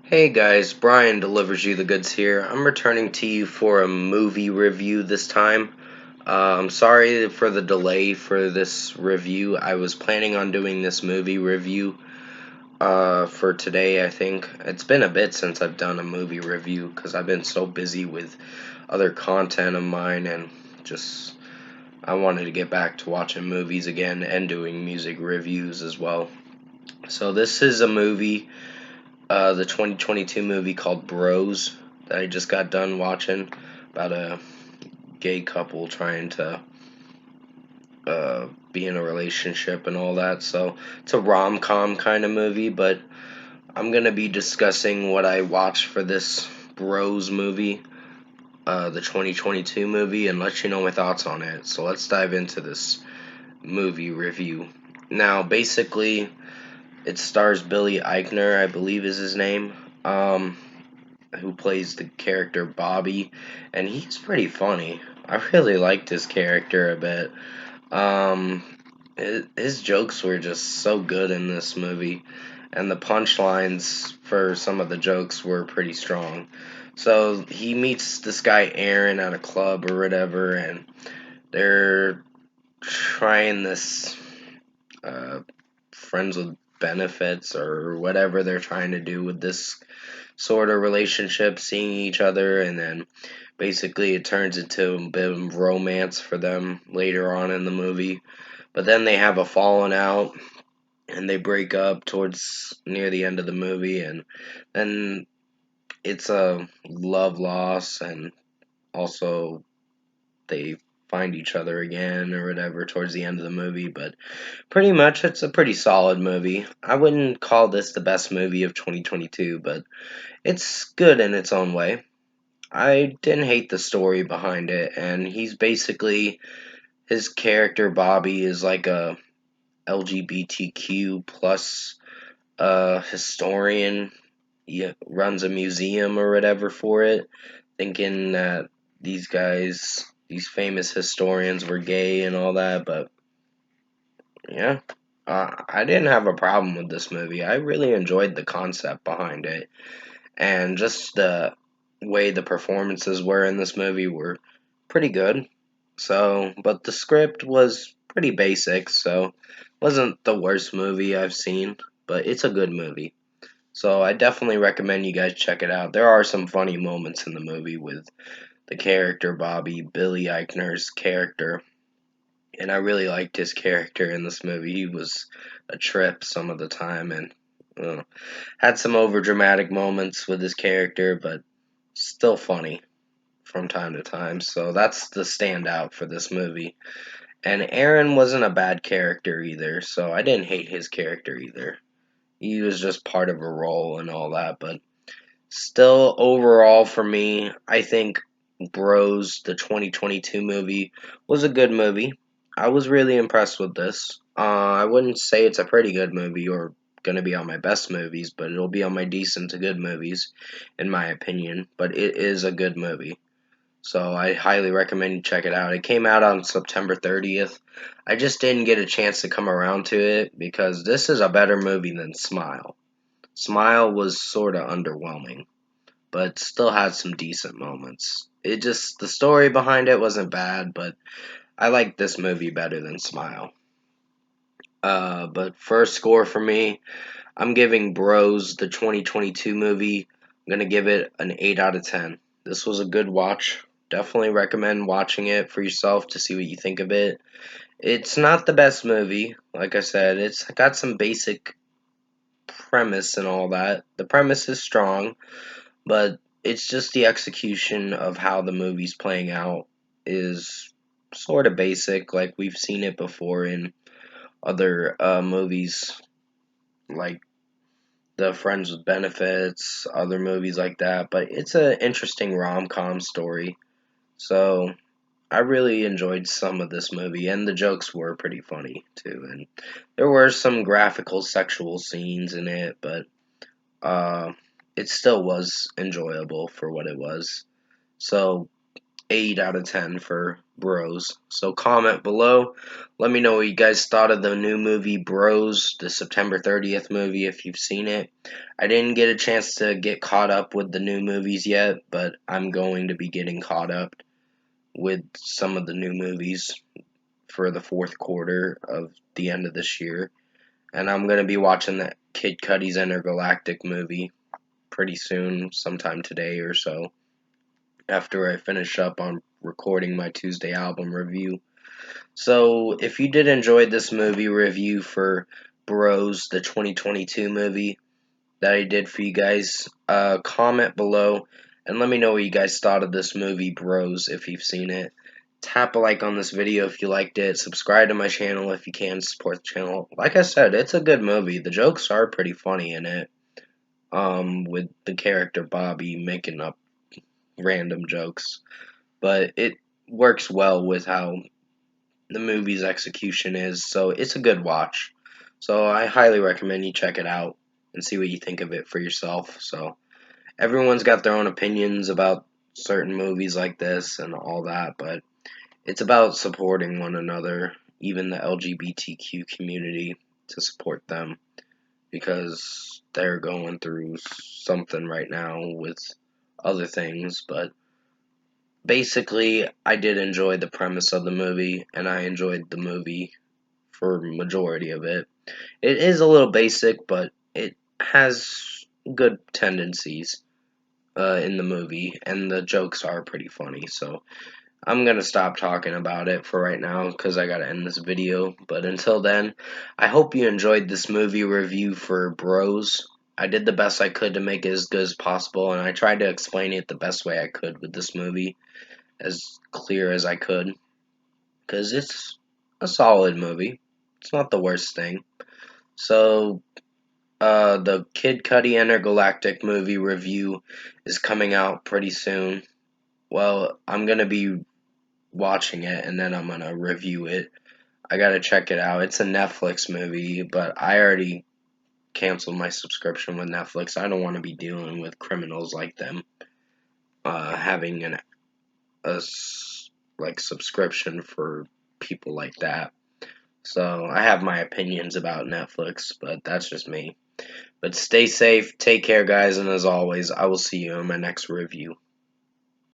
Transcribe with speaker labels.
Speaker 1: Hey guys, Brian delivers you the goods here. I'm returning to you for a movie review this time. I'm sorry for the delay for this review. I was planning on doing this movie review for today, I think. It's been a bit since I've done a movie review because I've been so busy with other content of mine and just I wanted to get back to watching movies again and doing music reviews as well. So this is a movie, the 2022 movie called Bros that I just got done watching about a gay couple trying to be in a relationship and all that. So it's a rom-com kind of movie, but I'm gonna be discussing what I watched for this Bros movie, the 2022 movie, and let you know my thoughts on it. So let's dive into this movie review. Now, basically, it stars Billy Eichner, I believe is his name. Who plays the character Bobby, and he's pretty funny. I really liked his character a bit. Um, his jokes were just so good in this movie, and the punchlines for some of the jokes were pretty strong. So he meets this guy Aaron at a club or whatever, and they're trying this uh, friends with benefits or whatever they're trying to do with this sort of relationship, seeing each other, and then basically it turns into a bit of romance for them later on in the movie. But then they have a falling out and they break up towards near the end of the movie, and then it's a love loss, and also they find each other again or whatever towards the end of the movie. But pretty much it's a pretty solid movie. I wouldn't call this the best movie of 2022, but it's good in its own way. I didn't hate the story behind it, and he's basically his character Bobby is like a LGBTQ plus historian. He runs a museum or whatever for it, thinking that these famous historians, were gay and all that. But yeah, I didn't have a problem with this movie. I really enjoyed the concept behind it, and just the way the performances were in this movie were pretty good. So, but the script was pretty basic, so wasn't the worst movie I've seen, but it's a good movie. So I definitely recommend you guys check it out. There are some funny moments in the movie with the character Bobby, Billy Eichner's character, and I really liked his character in this movie. He was a trip some of the time, and uh, had some over dramatic moments with his character, but still funny from time to time. So that's the standout for this movie. And Aaron wasn't a bad character either, so I didn't hate his character either. He was just part of a role and all that, but still overall for me, I think Bros, the 2022 movie, was a good movie. I was really impressed with this. I wouldn't say it's a pretty good movie or gonna be on my best movies, but it'll be on my decent to good movies, in my opinion. But it is a good movie. So I highly recommend you check it out. It came out on September 30th. I just didn't get a chance to come around to it because this is a better movie than Smile. Smile was sort of underwhelming, but still had some decent moments. It just, the story behind it wasn't bad, but I like this movie better than Smile. But first score for me, I'm giving Bros, the 2022 movie, I'm going to give it an 8 out of 10. This was a good watch. Definitely recommend watching it for yourself to see what you think of it. It's not the best movie. Like I said, it's got some basic premise and all that. The premise is strong, but it's just the execution of how the movie's playing out is sort of basic. Like we've seen it before in other movies, like the Friends with Benefits, other movies like that. But it's an interesting rom com story. So I really enjoyed some of this movie, and the jokes were pretty funny too. And there were some graphical sexual scenes in it, but uh, it still was enjoyable for what it was. So 8 out of 10 for Bros. So comment below. Let me know what you guys thought of the new movie Bros, the September 30th movie, if you've seen it. I didn't get a chance to get caught up with the new movies yet, but I'm going to be getting caught up with some of the new movies for the fourth quarter of the end of this year. And I'm going to be watching that Kid Cudi's Intergalactic movie pretty soon, sometime today or so, after I finish up on recording my Tuesday album review. So, if you did enjoy this movie review for Bros, the 2022 movie that I did for you guys, comment below and let me know what you guys thought of this movie, Bros, if you've seen it. Tap a like on this video if you liked it. Subscribe to my channel if you can. Support the channel. Like I said, it's a good movie. The jokes are pretty funny in it. With the character Bobby making up random jokes. But it works well with how the movie's execution is, so it's a good watch. So I highly recommend you check it out and see what you think of it for yourself. So everyone's got their own opinions about certain movies like this and all that, but it's about supporting one another, even the LGBTQ community, to support them because they're going through something right now with other things, but basically, I did enjoy the premise of the movie, and I enjoyed the movie for majority of it. It is a little basic, but it has good tendencies in the movie, and the jokes are pretty funny. So I'm gonna stop talking about it for right now because I gotta end this video. But until then, I hope you enjoyed this movie review for Bros. I did the best I could to make it as good as possible, and I tried to explain it the best way I could with this movie, as clear as I could, because it's a solid movie. It's not the worst thing. So, the Kid Cudi Intergalactic movie review is coming out pretty soon. Well, I'm gonna be watching it and then I'm gonna review it. I gotta check it out. It's a Netflix movie, but I already canceled my subscription with Netflix. I don't want to be dealing with criminals like them, having a like subscription for people like that. So I have my opinions about Netflix, but that's just me. But stay safe, take care, guys, and as always, I will see you in my next review.